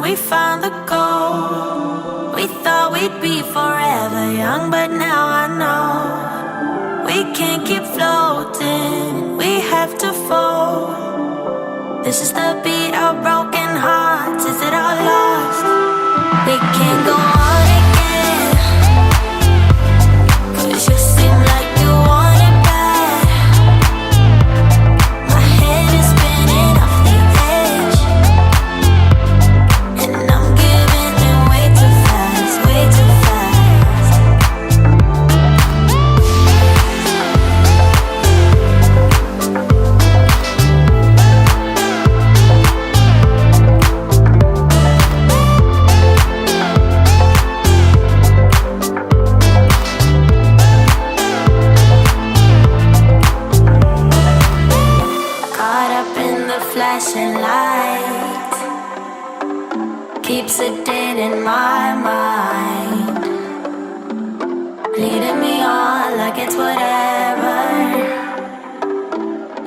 we found the goal. We thought we'd be forever young, but now I know we can't keep floating, we have to fall. This is the beat of broken hearts, is it all lost? We can't go on again, 'cause you seem like you want it bad. My head is spinning off the edge, and I'm giving in way too fast, way too fast. Caught up in the flashing lights, keeps it dead in my mind, leading me on like it's whatever.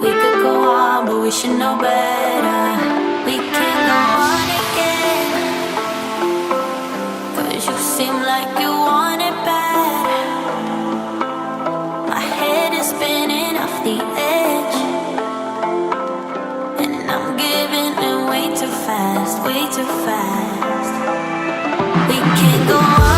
We could go on, but we should know better. We can't go on again, 'cause you seem like you want it bad. My head is spinning off the edge, and I'm giving in way too fast, way too fast. We can't go on